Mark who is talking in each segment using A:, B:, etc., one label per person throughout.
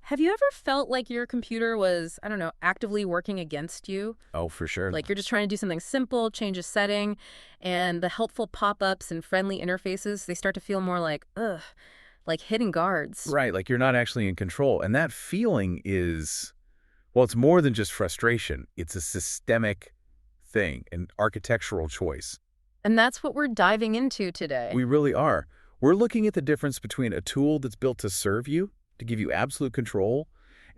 A: Have you ever felt like your computer was, I don't know, actively working against you?
B: Oh, for sure.
A: Like you're just trying to do something simple, change a setting, and the helpful pop-ups and friendly interfaces, they start to feel more like, ugh, like hidden guards.
B: Right, like you're not actually in control. And that feeling is, well, it's more than just frustration. It's a systemic thing, an architectural choice.
A: And that's what we're diving into today.
B: We really are. We're looking at the difference between a tool that's built to serve you, to give you absolute control,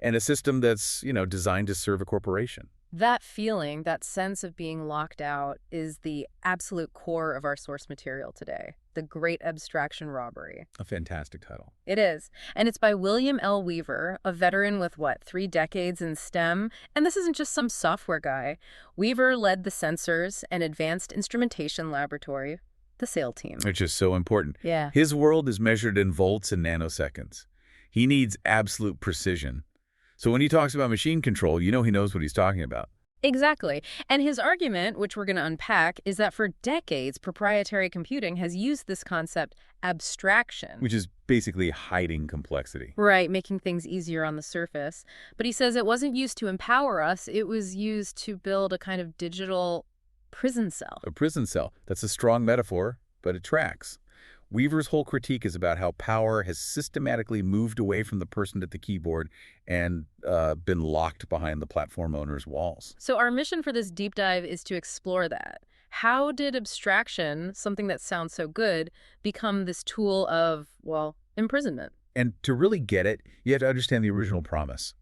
B: and a system that's, designed to serve a corporation.
A: That feeling, that sense of being locked out, is the absolute core of our source material today, the Great Abstraction Robbery.
B: A fantastic title.
A: It is. And it's by William L. Weaver, a veteran with, 3 decades in STEM. And this isn't just some software guy. Weaver led the Sensors and Advanced Instrumentation Laboratory, the SAIL team.
B: Which is so important.
A: Yeah.
B: His world is measured in volts and nanoseconds. He needs absolute precision. So when he talks about machine control, he knows what he's talking about.
A: Exactly. And his argument, which we're going to unpack, is that for decades, proprietary computing has used this concept, abstraction.
B: Which is basically hiding complexity.
A: Right, making things easier on the surface. But he says it wasn't used to empower us, it was used to build a kind of digital prison cell.
B: A prison cell. That's a strong metaphor, but it tracks. Weaver's whole critique is about how power has systematically moved away from the person at the keyboard and been locked behind the platform owner's walls.
A: So our mission for this deep dive is to explore that. How did abstraction, something that sounds so good, become this tool of, imprisonment?
B: And to really get it, you have to understand the original promise.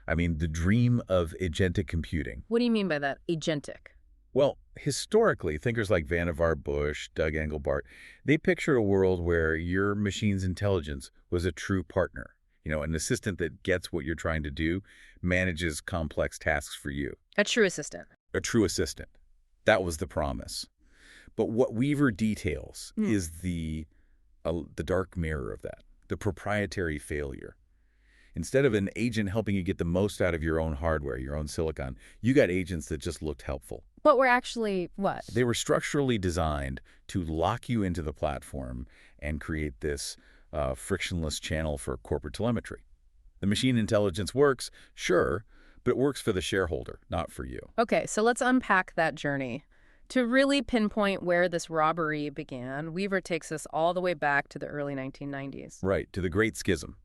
B: I mean, the dream of agentic computing.
A: What do you mean by that, agentic?
B: Well, historically, thinkers like Vannevar Bush, Doug Engelbart, they pictured a world where your machine's intelligence was a true partner, an assistant that gets what you're trying to do, manages complex tasks for you.
A: A true assistant.
B: A true assistant. That was the promise. But what Weaver details is the dark mirror of that, the proprietary failure. Instead of an agent helping you get the most out of your own hardware, your own silicon, you got agents that just looked helpful.
A: But we're actually what?
B: They were structurally designed to lock you into the platform and create this frictionless channel for corporate telemetry. The machine intelligence works, sure, but it works for the shareholder, not for you.
A: Okay, so let's unpack that journey. To really pinpoint where this robbery began, Weaver takes us all the way back to the early 1990s.
B: Right, to the Great Schism.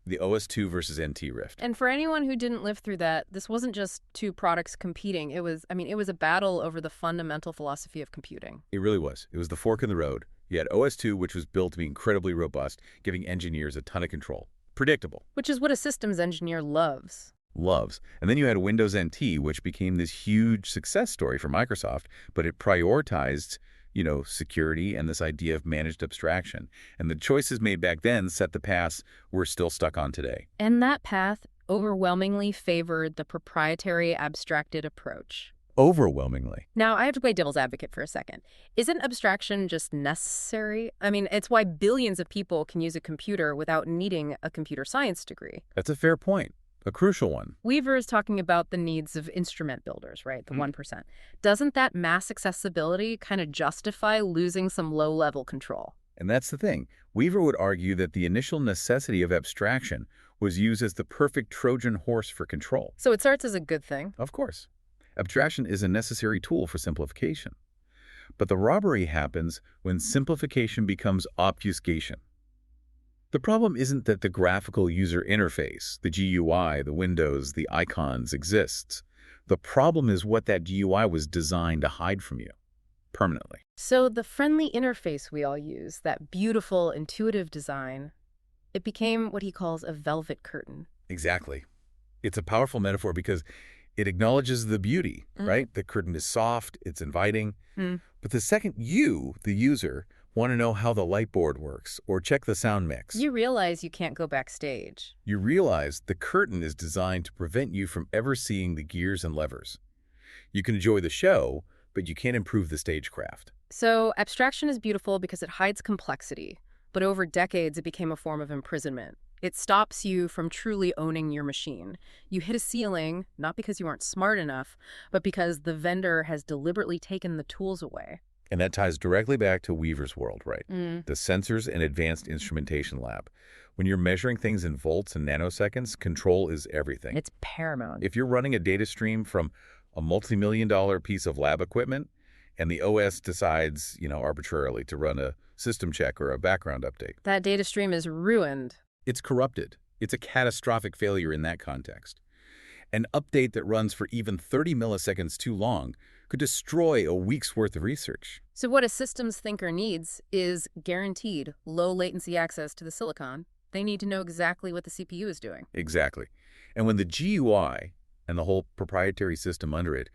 B: The OS2 versus NT rift.
A: And for anyone who didn't live through that, this wasn't just two products competing. It was a battle over the fundamental philosophy of computing.
B: It really was. It was the fork in the road. You had OS2, which was built to be incredibly robust, giving engineers a ton of control. Predictable.
A: Which is what a systems engineer loves.
B: And then you had Windows NT, which became this huge success story for Microsoft, but it prioritized security and this idea of managed abstraction. And the choices made back then set the paths we're still stuck on today.
A: And that path overwhelmingly favored the proprietary abstracted approach.
B: Overwhelmingly.
A: Now, I have to play devil's advocate for a second. Isn't abstraction just necessary? It's why billions of people can use a computer without needing a computer science degree.
B: That's a fair point. A crucial one.
A: Weaver is talking about the needs of instrument builders, right? The 1%. Doesn't that mass accessibility kind of justify losing some low-level control?
B: And that's the thing. Weaver would argue that the initial necessity of abstraction was used as the perfect Trojan horse for control.
A: So it starts as a good thing.
B: Of course. Abstraction is a necessary tool for simplification. But the robbery happens when simplification becomes obfuscation. The problem isn't that the graphical user interface, the GUI, the windows, the icons exists. The problem is what that GUI was designed to hide from you, permanently.
A: So the friendly interface we all use, that beautiful, intuitive design, it became what he calls a velvet curtain.
B: Exactly. It's a powerful metaphor because it acknowledges the beauty, right? The curtain is soft, it's inviting. But the second you, the user, want to know how the light board works or check the sound mix,
A: you realize you can't go backstage.
B: You realize the curtain is designed to prevent you from ever seeing the gears and levers. You can enjoy the show, but you can't improve the stagecraft.
A: So abstraction is beautiful because it hides complexity, but over decades it became a form of imprisonment. It stops you from truly owning your machine. You hit a ceiling, not because you aren't smart enough, but because the vendor has deliberately taken the tools away.
B: And that ties directly back to Weaver's world, right? The Sensors and Advanced Instrumentation Lab. When you're measuring things in volts and nanoseconds, control is everything.
A: It's paramount.
B: If you're running a data stream from a multi-million-dollar piece of lab equipment and the OS decides, arbitrarily to run a system check or a background update,
A: That data stream is ruined.
B: it's corrupted. It's a catastrophic failure in that context. An update that runs for even 30 milliseconds too long could destroy a week's worth of research.
A: So what a systems thinker needs is guaranteed low latency access to the silicon. They need to know exactly what the CPU is doing.
B: Exactly. And when the GUI and the whole proprietary system under it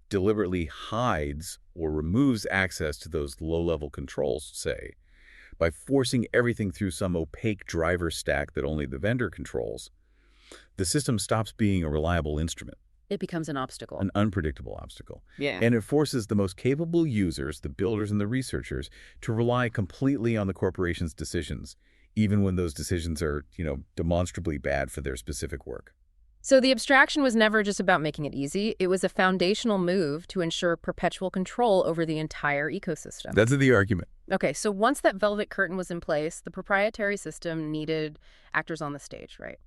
B: deliberately hides or removes access to those low-level controls, say, by forcing everything through some opaque driver stack that only the vendor controls, the system stops being a reliable instrument,
A: It becomes an obstacle.
B: an unpredictable obstacle.
A: Yeah.
B: And it forces the most capable users, the builders and the researchers, to rely completely on the corporation's decisions, even when those decisions are, demonstrably bad for their specific work.
A: So the abstraction was never just about making it easy. It was a foundational move to ensure perpetual control over the entire ecosystem.
B: That's the argument.
A: Okay, so once that velvet curtain was in place, the proprietary system needed actors on the stage, right?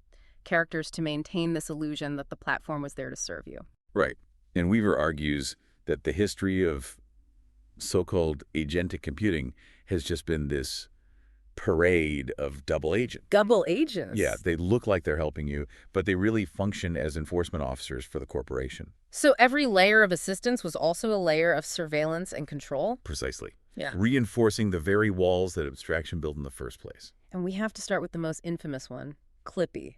A: Characters to maintain this illusion that the platform was there to serve you.
B: Right. And Weaver argues that the history of so-called agentic computing has just been this parade of double agents.
A: Double agents?
B: Yeah, they look like they're helping you, but they really function as enforcement officers for the corporation.
A: So every layer of assistance was also a layer of surveillance and control?
B: Precisely.
A: Yeah.
B: Reinforcing the very walls that abstraction built in the first place.
A: And we have to start with the most infamous one, Clippy,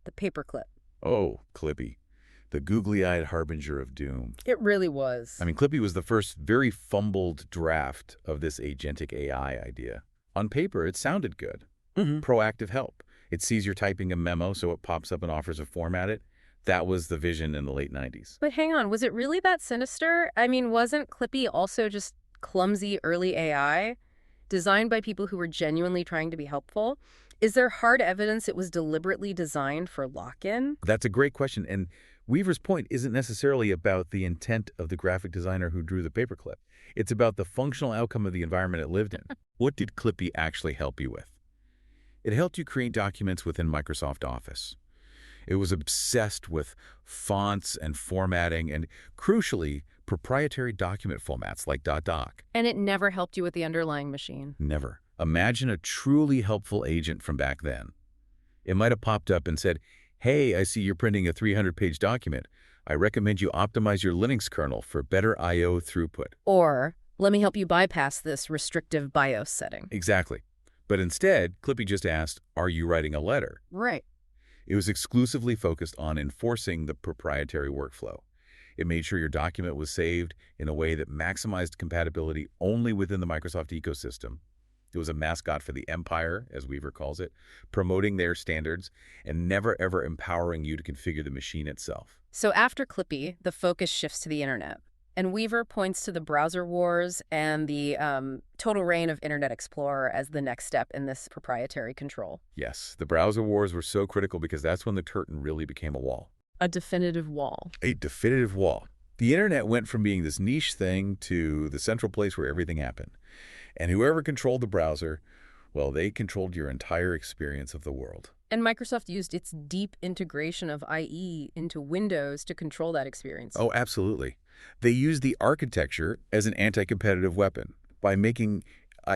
A: the paperclip.
B: Oh, Clippy, the googly-eyed harbinger of doom.
A: It really was.
B: I mean, Clippy was the first very fumbled draft of this agentic AI idea. On paper, it sounded good. Proactive help. It sees you're typing a memo, so it pops up and offers a format it. That was the vision in the late 90s.
A: But hang on, was it really that sinister? I mean, wasn't Clippy also just clumsy early AI, designed by people who were genuinely trying to be helpful? Is there hard evidence it was deliberately designed for lock-in?
B: That's a great question, and Weaver's point isn't necessarily about the intent of the graphic designer who drew the paperclip. It's about the functional outcome of the environment it lived in. What did Clippy actually help you with? It helped you create documents within Microsoft Office. It was obsessed with fonts and formatting and, crucially, proprietary document formats like .doc.
A: And it never helped you with the underlying machine.
B: Never. Imagine a truly helpful agent from back then. It might have popped up and said, "Hey, I see you're printing a 300-page document. I recommend you optimize your Linux kernel for better I/O throughput."
A: Or, let me help you bypass this restrictive BIOS setting.
B: Exactly. But instead, Clippy just asked, "Are you writing a letter?"
A: Right.
B: It was exclusively focused on enforcing the proprietary workflow. It made sure your document was saved in a way that maximized compatibility only within the Microsoft ecosystem. It was a mascot for the empire, as Weaver calls it, promoting their standards and never ever empowering you to configure the machine itself.
A: So after Clippy, the focus shifts to the internet. And Weaver points to the browser wars and the total reign of Internet Explorer as the next step in this proprietary control.
B: Yes, the browser wars were so critical because that's when the curtain really became a wall.
A: A definitive wall.
B: A definitive wall. The internet went from being this niche thing to the central place where everything happened. And whoever controlled the browser, well, they controlled your entire experience of the world.
A: And Microsoft used its deep integration of IE into Windows to control that experience.
B: Oh, absolutely. They used the architecture as an anti-competitive weapon. By making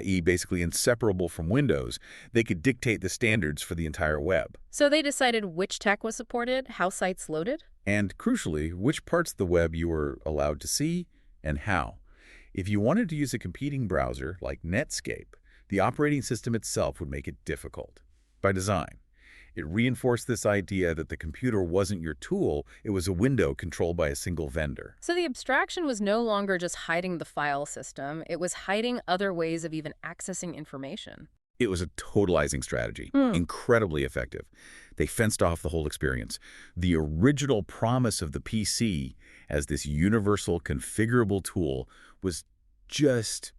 B: IE basically inseparable from Windows, they could dictate the standards for the entire web.
A: So they decided which tech was supported, how sites loaded?
B: And crucially, which parts of the web you were allowed to see and how. If you wanted to use a competing browser like Netscape, the operating system itself would make it difficult. By design, it reinforced this idea that the computer wasn't your tool, it was a window controlled by a single vendor.
A: So the abstraction was no longer just hiding the file system, it was hiding other ways of even accessing information.
B: It was a totalizing strategy, incredibly effective. They fenced off the whole experience. The original promise of the PC as this universal configurable tool was just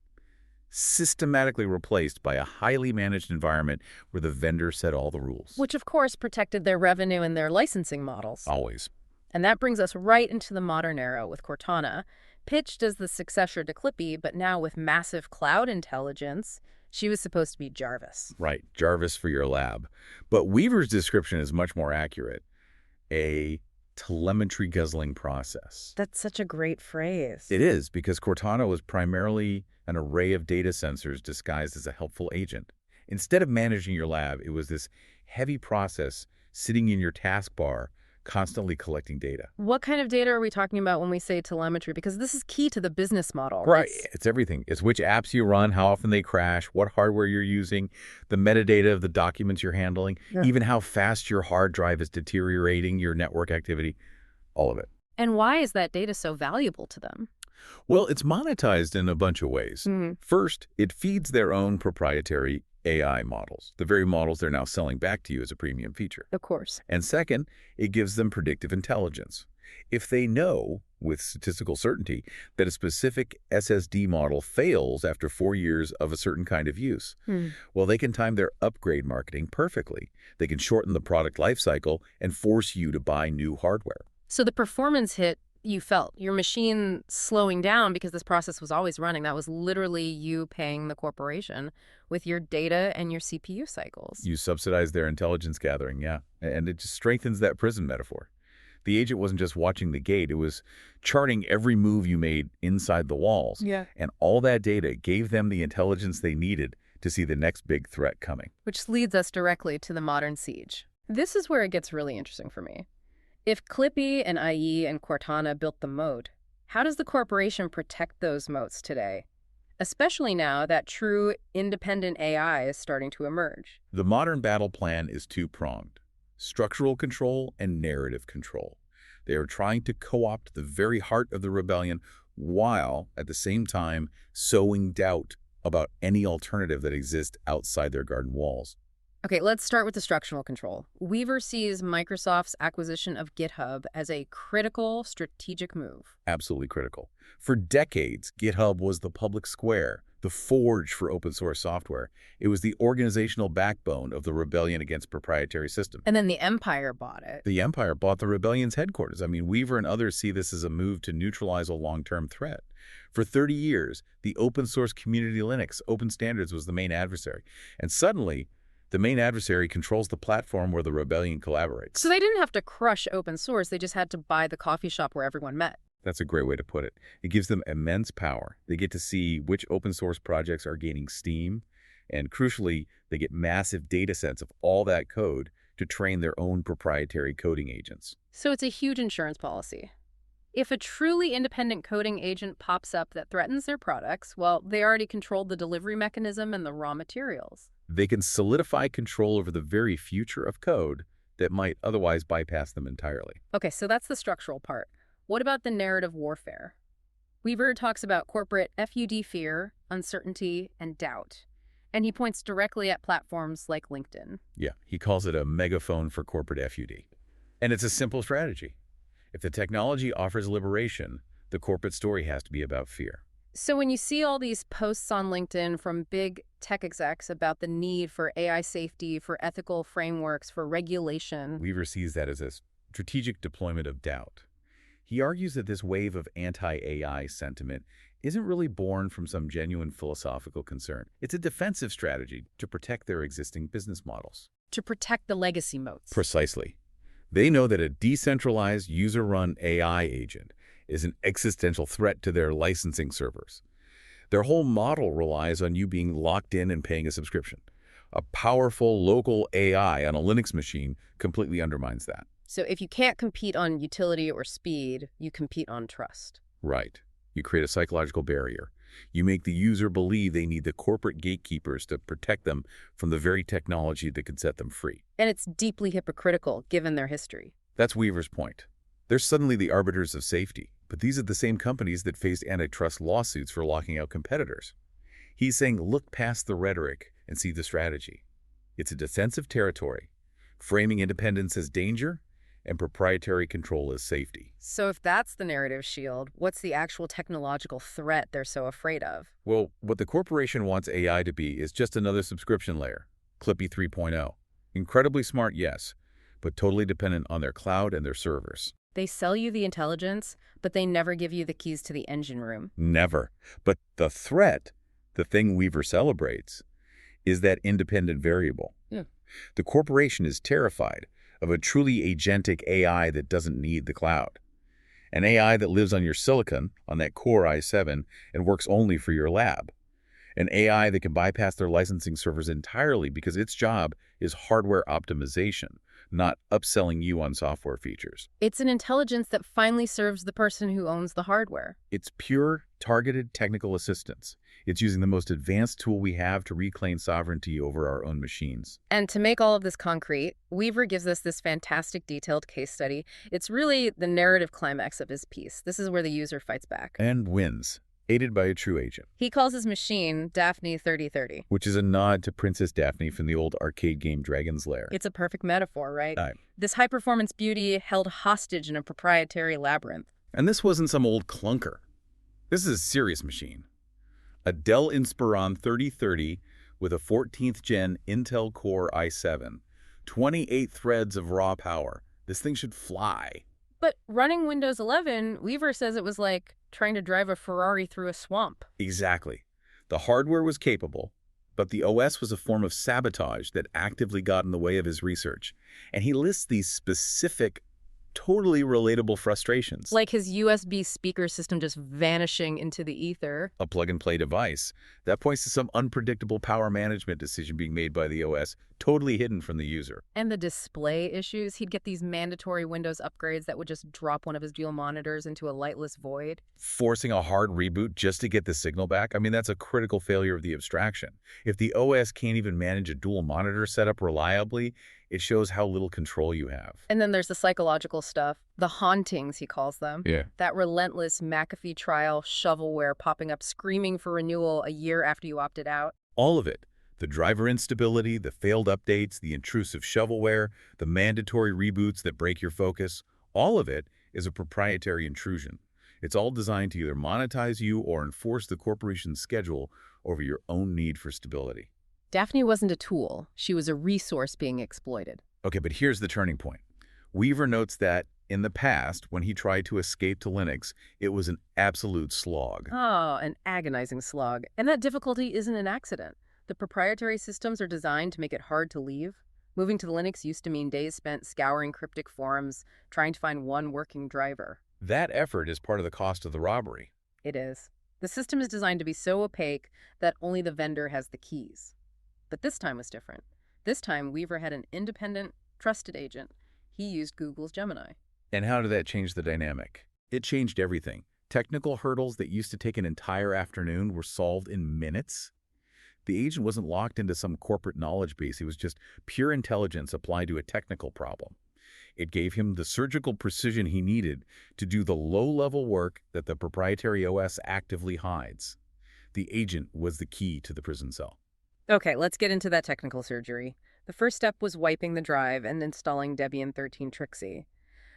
B: systematically replaced by a highly managed environment where the vendor set all the rules.
A: Which, of course, protected their revenue and their licensing models.
B: Always.
A: And that brings us right into the modern era with Cortana, pitched as the successor to Clippy, but now with massive cloud intelligence. She was supposed to be Jarvis.
B: Right, Jarvis for your lab. But Weaver's description is much more accurate. A telemetry guzzling process.
A: That's such a great phrase.
B: It is, because Cortana was primarily an array of data sensors disguised as a helpful agent. Instead of managing your lab, it was this heavy process sitting in your taskbar, constantly collecting data.
A: What kind of data are we talking about when we say telemetry? Because this is key to the business model.
B: Right. It's everything. It's which apps you run, how often they crash, what hardware you're using, the metadata of the documents you're handling, even how fast your hard drive is deteriorating, your network activity, all of it.
A: And why is that data so valuable to them?
B: Well, it's monetized in a bunch of ways. First, it feeds their own proprietary AI models, the very models they're now selling back to you as a premium feature.
A: Of course.
B: And second, it gives them predictive intelligence. If they know, with statistical certainty, that a specific SSD model fails after 4 years of a certain kind of use, well, they can time their upgrade marketing perfectly. They can shorten the product lifecycle and force you to buy new hardware.
A: So the performance hit you felt, your machine slowing down because this process was always running, that was literally you paying the corporation with your data and your CPU cycles.
B: You subsidize their intelligence gathering, yeah. And it just strengthens that prison metaphor. The agent wasn't just watching the gate, it was charting every move you made inside the walls.
A: Yeah.
B: And all that data gave them the intelligence they needed to see the next big threat coming.
A: Which leads us directly to the modern siege. This is where it gets really interesting for me. If Clippy and IE and Cortana built the moat, how does the corporation protect those moats today? Especially now that true independent AI is starting to emerge.
B: The modern battle plan is two-pronged: structural control and narrative control. They are trying to co-opt the very heart of the rebellion while, at the same time, sowing doubt about any alternative that exists outside their garden walls.
A: Okay, let's start with the structural control. Weaver sees Microsoft's acquisition of GitHub as a critical strategic move.
B: Absolutely critical. For decades, GitHub was the public square, the forge for open source software. It was the organizational backbone of the rebellion against proprietary systems.
A: And then the Empire bought it.
B: The Empire bought the rebellion's headquarters. I mean, Weaver and others see this as a move to neutralize a long-term threat. For 30 years, the open source community Linux, open standards, was the main adversary. And suddenly, the main adversary controls the platform where the rebellion collaborates.
A: So they didn't have to crush open source, they just had to buy the coffee shop where everyone met.
B: That's a great way to put it. It gives them immense power. They get to see which open source projects are gaining steam, and crucially, they get massive data sets of all that code to train their own proprietary coding agents.
A: So it's a huge insurance policy. If a truly independent coding agent pops up that threatens their products, well, they already controlled the delivery mechanism and the raw materials.
B: They can solidify control over the very future of code that might otherwise bypass them entirely.
A: Okay, so that's the structural part. What about the narrative warfare? Weaver talks about corporate FUD fear, uncertainty, and doubt. And he points directly at platforms like LinkedIn.
B: Yeah, he calls it a megaphone for corporate FUD. And it's a simple strategy. If the technology offers liberation, the corporate story has to be about fear.
A: So when you see all these posts on LinkedIn from big tech execs about the need for AI safety, for ethical frameworks, for regulation,
B: Weaver sees that as a strategic deployment of doubt. He argues that this wave of anti-AI sentiment isn't really born from some genuine philosophical concern. It's a defensive strategy to protect their existing business models.
A: to protect the legacy moats.
B: Precisely. They know that a decentralized user-run AI agent is an existential threat to their licensing servers. Their whole model relies on you being locked in and paying a subscription. A powerful local AI on a Linux machine completely undermines that.
A: So if you can't compete on utility or speed, you compete on trust.
B: Right. You create a psychological barrier. You make the user believe they need the corporate gatekeepers to protect them from the very technology that could set them free.
A: And it's deeply hypocritical, given their history.
B: That's Weaver's point. They're suddenly the arbiters of safety, but these are the same companies that faced antitrust lawsuits for locking out competitors. He's saying look past the rhetoric and see the strategy. It's a defensive territory, framing independence as danger and proprietary control as safety.
A: So if that's the narrative shield, what's the actual technological threat they're so afraid of?
B: Well, what the corporation wants AI to be is just another subscription layer, Clippy 3.0. Incredibly smart, yes, but totally dependent on their cloud and their servers.
A: They sell you the intelligence, but they never give you the keys to the engine room.
B: Never. But the threat, the thing Weaver celebrates, is that independent variable.
A: Yeah.
B: The corporation is terrified of a truly agentic AI that doesn't need the cloud. An AI that lives on your silicon, on that Core i7, and works only for your lab. An AI that can bypass their licensing servers entirely because its job is hardware optimization, not upselling you on software features.
A: It's an intelligence that finally serves the person who owns the hardware.
B: It's pure, targeted technical assistance. It's using the most advanced tool we have to reclaim sovereignty over our own machines.
A: And to make all of this concrete, Weaver gives us this fantastic detailed case study. It's really the narrative climax of his piece. This is where the user fights back.
B: And wins, aided by a true agent.
A: He calls his machine Daphne 3030.
B: Which is a nod to Princess Daphne from the old arcade game Dragon's Lair.
A: It's a perfect metaphor, right?
B: Aye.
A: This high-performance beauty held hostage in a proprietary labyrinth.
B: And this wasn't some old clunker. This is a serious machine. A Dell Inspiron 3030 with a 14th gen Intel Core i7, 28 threads of raw power. This thing should fly.
A: But running Windows 11, Weaver says it was like trying to drive a Ferrari through a swamp.
B: Exactly. The hardware was capable, but the OS was a form of sabotage that actively got in the way of his research. And he lists these specific, totally relatable frustrations.
A: Like his USB speaker system just vanishing into the ether.
B: A plug-and-play device that points to some unpredictable power management decision being made by the OS, totally hidden from the user.
A: And the display issues. He'd get these mandatory Windows upgrades that would just drop one of his dual monitors into a lightless void.
B: Forcing a hard reboot just to get the signal back, I mean, that's a critical failure of the abstraction. If the OS can't even manage a dual monitor setup reliably, it shows how little control you have.
A: And then there's the psychological stuff, the hauntings, he calls them.
B: Yeah.
A: That relentless McAfee trial shovelware popping up screaming for renewal a year after you opted out.
B: All of it. The driver instability, the failed updates, the intrusive shovelware, the mandatory reboots that break your focus, all of it is a proprietary intrusion. It's all designed to either monetize you or enforce the corporation's schedule over your own need for stability.
A: Daphne wasn't a tool. She was a resource being exploited.
B: Okay, but here's the turning point. Weaver notes that in the past, when he tried to escape to Linux, it was an absolute slog.
A: Oh, an agonizing slog. And that difficulty isn't an accident. The proprietary systems are designed to make it hard to leave. Moving to Linux used to mean days spent scouring cryptic forums, trying to find one working driver.
B: That effort is part of the cost of the robbery.
A: It is. The system is designed to be so opaque that only the vendor has the keys. But this time was different. This time, Weaver had an independent, trusted agent. He used Google's Gemini.
B: And how did that change the dynamic? It changed everything. Technical hurdles that used to take an entire afternoon were solved in minutes. The agent wasn't locked into some corporate knowledge base. It was just pure intelligence applied to a technical problem. It gave him the surgical precision he needed to do the low-level work that the proprietary OS actively hides. The agent was the key to the prison cell.
A: Okay, let's get into that technical surgery. The first step was wiping the drive and installing Debian 13 Trixie.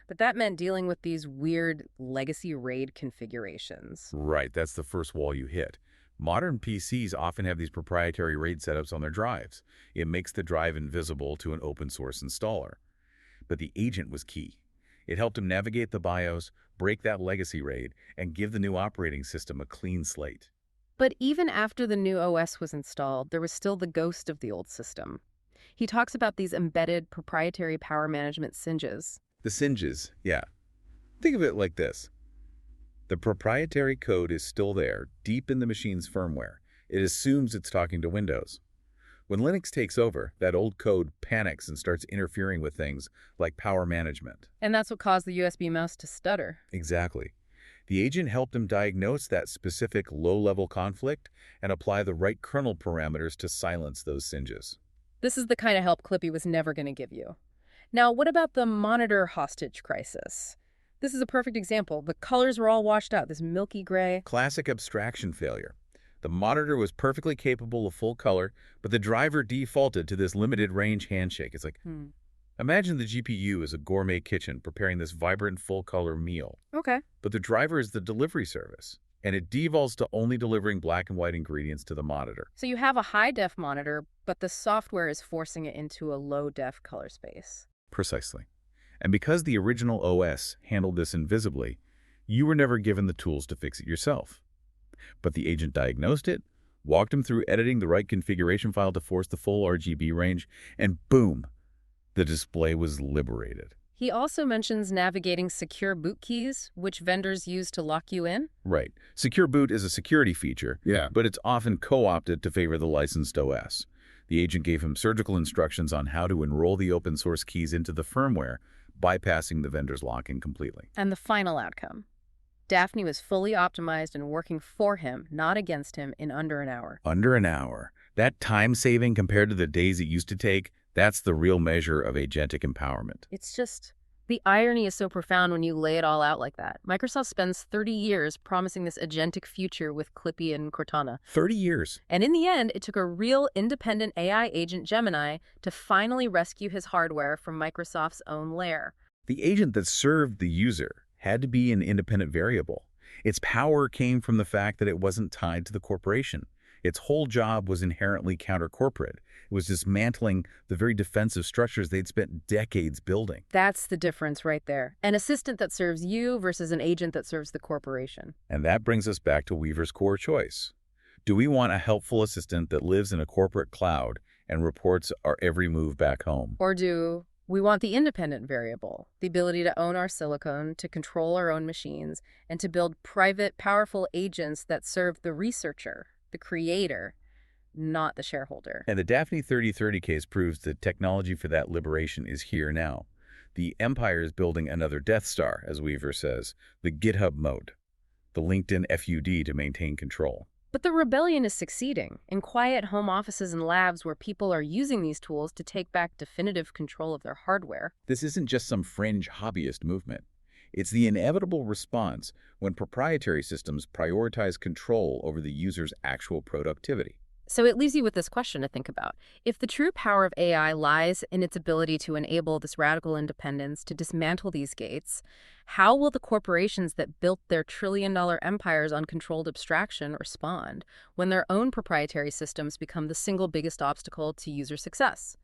A: But that meant dealing with these weird legacy RAID configurations.
B: Right, that's the first wall you hit. Modern PCs often have these proprietary RAID setups on their drives. It makes the drive invisible to an open-source installer. But the agent was key. It helped him navigate the BIOS, break that legacy RAID, and give the new operating system a clean slate.
A: But even after the new OS was installed, there was still the ghost of the old system. He talks about these embedded proprietary power management singes.
B: The singes, yeah. Think of it like this. The proprietary code is still there, deep in the machine's firmware. It assumes it's talking to Windows. When Linux takes over, that old code panics and starts interfering with things like power management.
A: And that's what caused the USB mouse to stutter.
B: Exactly. The agent helped him diagnose that specific low-level conflict and apply the right kernel parameters to silence those singes.
A: This is the kind of help Clippy was never going to give you. Now, what about the monitor hostage crisis? This is a perfect example. The colors were all washed out, this milky gray.
B: Classic abstraction failure. The monitor was perfectly capable of full color, but the driver defaulted to this limited range handshake. It's like, imagine the GPU as a gourmet kitchen preparing this vibrant full-color meal.
A: Okay.
B: But the driver is the delivery service, and it defaults to only delivering black and white ingredients to the monitor.
A: So you have a high-def monitor, but the software is forcing it into a low-def color space.
B: Precisely. And because the original OS handled this invisibly, you were never given the tools to fix it yourself. But the agent diagnosed it, walked him through editing the right configuration file to force the full RGB range, and boom, the display was liberated.
A: He also mentions navigating secure boot keys, which vendors use to lock you in.
B: Right. Secure boot is a security feature,
C: Yeah.
B: but it's often co-opted to favor the licensed OS. The agent gave him surgical instructions on how to enroll the open source keys into the firmware, bypassing the vendor's lock-in completely.
A: And the final outcome. Daphne was fully optimized and working for him, not against him, in under an hour.
B: Under an hour. That time saving compared to the days it used to take, that's the real measure of agentic empowerment.
A: It's just, the irony is so profound when you lay it all out like that. Microsoft spends 30 years promising this agentic future with Clippy and Cortana.
B: 30 years.
A: And in the end, it took a real independent AI agent, Gemini, to finally rescue his hardware from Microsoft's own lair.
B: The agent that served the user had to be an independent variable. Its power came from the fact that it wasn't tied to the corporation. Its whole job was inherently counter-corporate. It was dismantling the very defensive structures they'd spent decades building.
A: That's the difference right there. An assistant that serves you versus an agent that serves the corporation.
B: And that brings us back to Weaver's core choice. Do we want a helpful assistant that lives in a corporate cloud and reports our every move back home?
A: Or do we want the independent variable, the ability to own our silicon, to control our own machines, and to build private, powerful agents that serve the researcher, the creator, not the shareholder?
B: And the Daphne 3030 case proves that technology for that liberation is here now. The Empire is building another Death Star, as Weaver says, the GitHub mode, the LinkedIn FUD to maintain control.
A: But the rebellion is succeeding in quiet home offices and labs where people are using these tools to take back definitive control of their hardware.
B: This isn't just some fringe hobbyist movement. It's the inevitable response when proprietary systems prioritize control over the user's actual productivity.
A: So it leaves you with this question to think about. If the true power of AI lies in its ability to enable this radical independence, to dismantle these gates, how will the corporations that built their trillion-dollar empires on controlled abstraction respond when their own proprietary systems become the single biggest obstacle to user success?